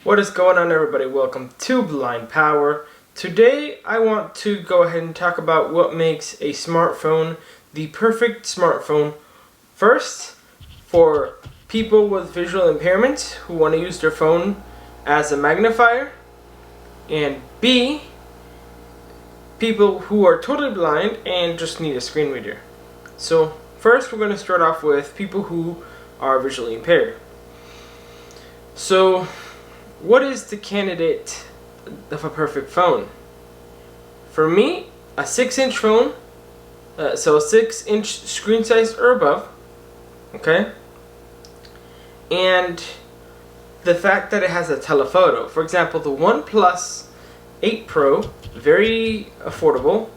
What is going on, everybody? Welcome to Blind Power. Today I want to go ahead and talk about what makes a smartphone the perfect smartphone. First, for people with visual impairments who want to use their phone as a magnifier, and B, people who are totally blind and just need a screen reader. So first we're going to start off with people who are visually impaired. So what is the candidate of a perfect phone? For me, a 6-inch phone, so a 6-inch screen size or above, okay? And the fact that it has a telephoto. For example, the OnePlus 8 Pro, very affordable.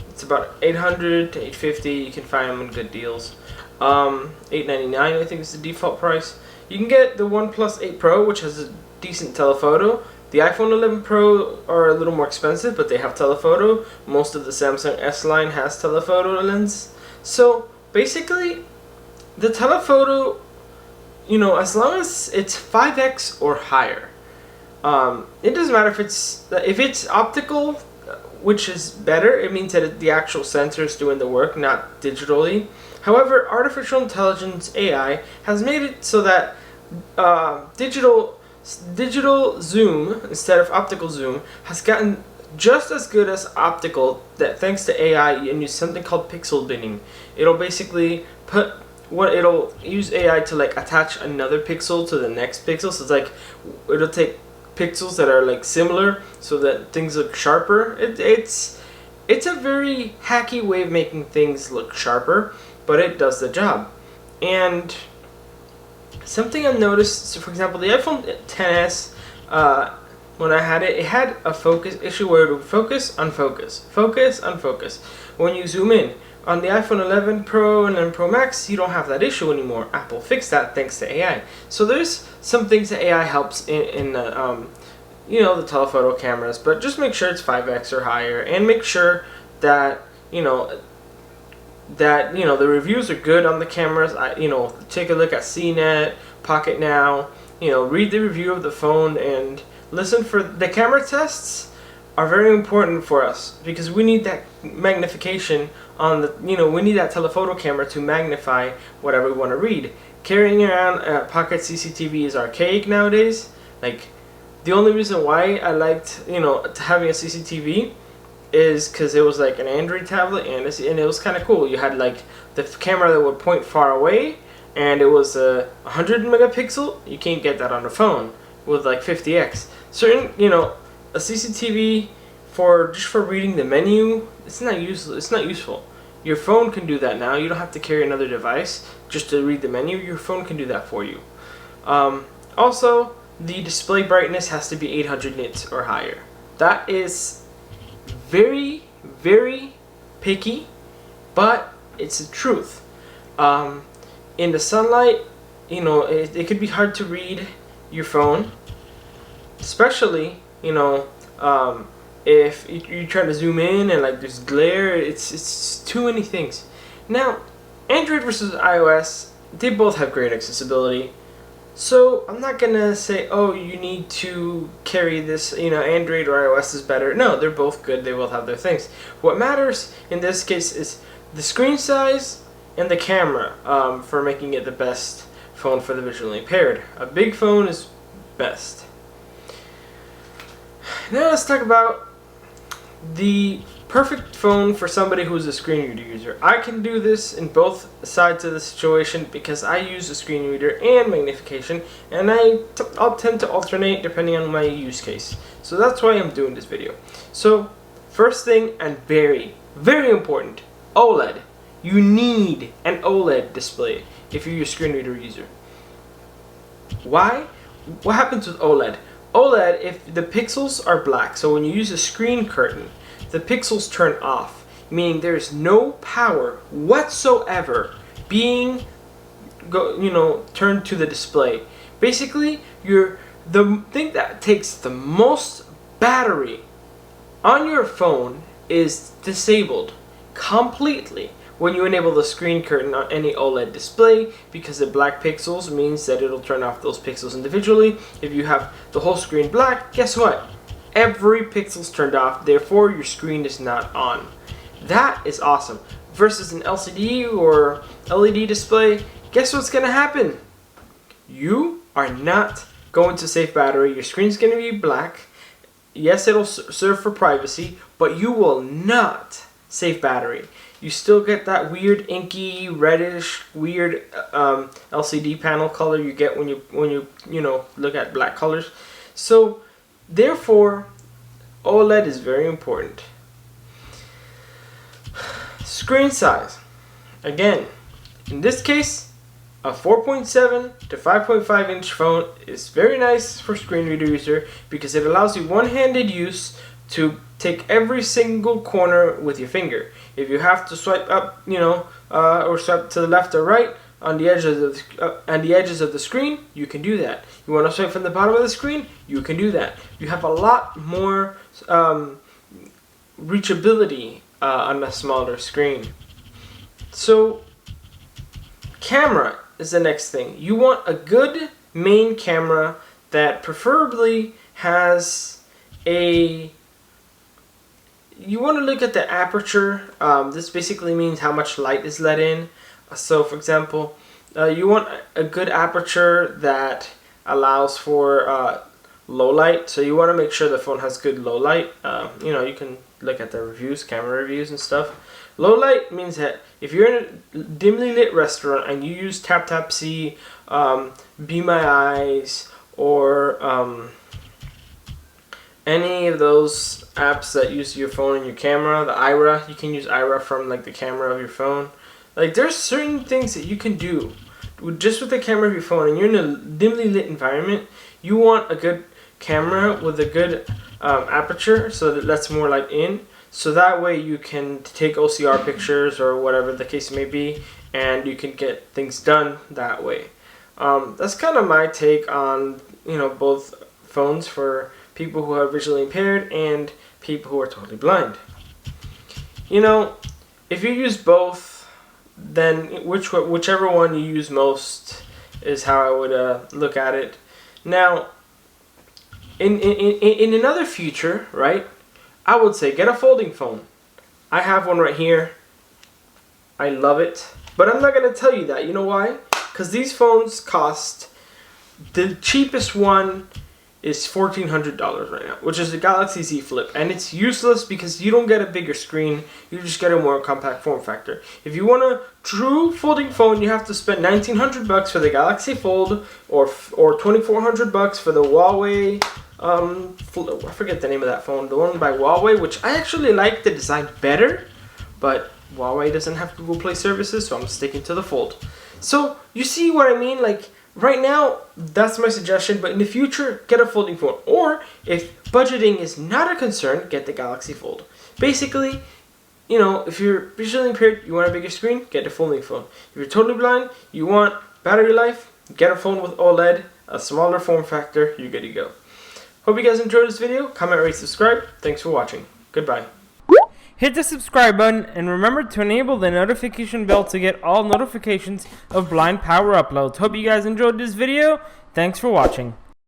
It's about $800 to $850. You can find them in good deals. $899 I think is the default price. You can get the OnePlus 8 Pro, which has a decent telephoto. The iPhone 11 Pro are a little more expensive, but they have telephoto. Most of the Samsung S line has telephoto lens. So basically, the telephoto, as long as it's 5x or higher, it doesn't matter if it's optical, which is better. It means that the actual sensor is doing the work, not digitally. However, artificial intelligence AI has made it so that digital zoom instead of optical zoom has gotten just as good as optical, that thanks to AI and use something called pixel binning. It'll basically it'll use AI to attach another pixel to the next pixel. So it's it'll take pixels that are similar so that things look sharper. It's a very hacky way of making things look sharper, but it does the job. And something I noticed, so for example, the iPhone XS, when I had it, it had a focus issue where it would focus, unfocus, focus, unfocus. When you zoom in, on the iPhone 11 Pro and 11 Pro Max, you don't have that issue anymore. Apple fixed that thanks to AI. So there's some things that AI helps in the telephoto cameras, but just make sure it's 5x or higher, and make sure that the reviews are good on the cameras. Take a look at CNET, Pocket Now, read the review of the phone and listen for the camera tests. Are very important for us because we need that magnification on the, we need that telephoto camera to magnify whatever we want to read. Carrying around a pocket CCTV is archaic nowadays. The only reason why I liked, having a CCTV is because it was an Android tablet, and it was kind of cool. You had the camera that would point far away, and it was 100 megapixel. You can't get that on a phone with 50x. Certain, a CCTV just for reading the menu, it's not useful. Your phone can do that now. You don't have to carry another device just to read the menu. Your phone can do that for you. Also, the display brightness has to be 800 nits or higher. That is very, very picky, but it's the truth. In the sunlight, it could be hard to read your phone, especially if you're trying to zoom in and there's glare. It's too many things. Now, Android versus iOS, they both have great accessibility. So I'm not gonna say, oh, you need to carry this, Android or iOS is better. No, they're both good. They both have their things. What matters in this case is the screen size and the camera for making it the best phone for the visually impaired. A big phone is best. Now let's talk about the perfect phone for somebody who's a screen reader user. I can do this in both sides of the situation because I use a screen reader and magnification, and I'll tend to alternate depending on my use case. So that's why I'm doing this video. So first thing, and very, very important, OLED. You need an OLED display if you're a screen reader user. Why? What happens with OLED? OLED, if the pixels are black, so when you use a screen curtain, the pixels turn off, meaning there's no power whatsoever being turned to the display. Basically, the thing that takes the most battery on your phone is disabled completely. when you enable the screen curtain on any OLED display, because the black pixels means that it'll turn off those pixels individually. If you have the whole screen black, guess what? Every pixel's turned off, therefore your screen is not on. That is awesome. Versus an LCD or LED display, guess what's going to happen? You are not going to save battery. Your screen's going to be black. Yes, it'll serve for privacy, but you will not save battery. You still get that weird inky, reddish, weird LCD panel color you get when you look at black colors. So therefore, OLED is very important. Screen size. Again, in this case, a 4.7 to 5.5 inch phone is very nice for screen reader user because it allows you one-handed use to take every single corner with your finger. If you have to swipe up, or swipe to the left or right on the edges of the screen, you can do that. You want to swipe from the bottom of the screen, you can do that. You have a lot more reachability on a smaller screen. So, camera is the next thing. You want a good main camera that preferably has a... You want to look at the aperture. This basically means how much light is let in. So, for example, you want a good aperture that allows for low light. So you want to make sure the phone has good low light. You can look at the reviews, camera reviews and stuff. Low light means that if you're in a dimly lit restaurant and you use TapTapSee, Be My Eyes, or any of those apps that use your phone and your camera, the Ira, you can use Ira from like the camera of your phone. Like there's certain things that you can do just with the camera of your phone, and you're in a dimly lit environment. You want a good camera with a good aperture so that it lets more light in. So that way you can take OCR pictures or whatever the case may be, and you can get things done that way. That's kind of my take on both phones for people who are visually impaired and people who are totally blind. If you use both, then whichever one you use most is how I would look at it. Now, in another future, right? I would say get a folding phone. I have one right here. I love it. But I'm not going to tell you that. You know why? Because these phones cost, the cheapest one is $1,400 right now, which is the Galaxy Z Flip. And it's useless because you don't get a bigger screen. You just get a more compact form factor. If you want a true folding phone, you have to spend $1,900 for the Galaxy Fold or $2,400 for the Huawei... I forget the name of that phone, the one by Huawei, which I actually like the design better, but Huawei doesn't have Google Play services, so I'm sticking to the Fold. So, you see what I mean? Like, right now, that's my suggestion, but in the future, get a folding phone. Or, if budgeting is not a concern, get the Galaxy Fold. Basically, if you're visually impaired, you want a bigger screen, get a folding phone. If you're totally blind, you want battery life, get a phone with OLED, a smaller form factor, you're good to go. Hope you guys enjoyed this video. Comment, rate, subscribe. Thanks for watching. Goodbye. Hit the subscribe button and remember to enable the notification bell to get all notifications of Blind Power uploads. Hope you guys enjoyed this video. Thanks for watching.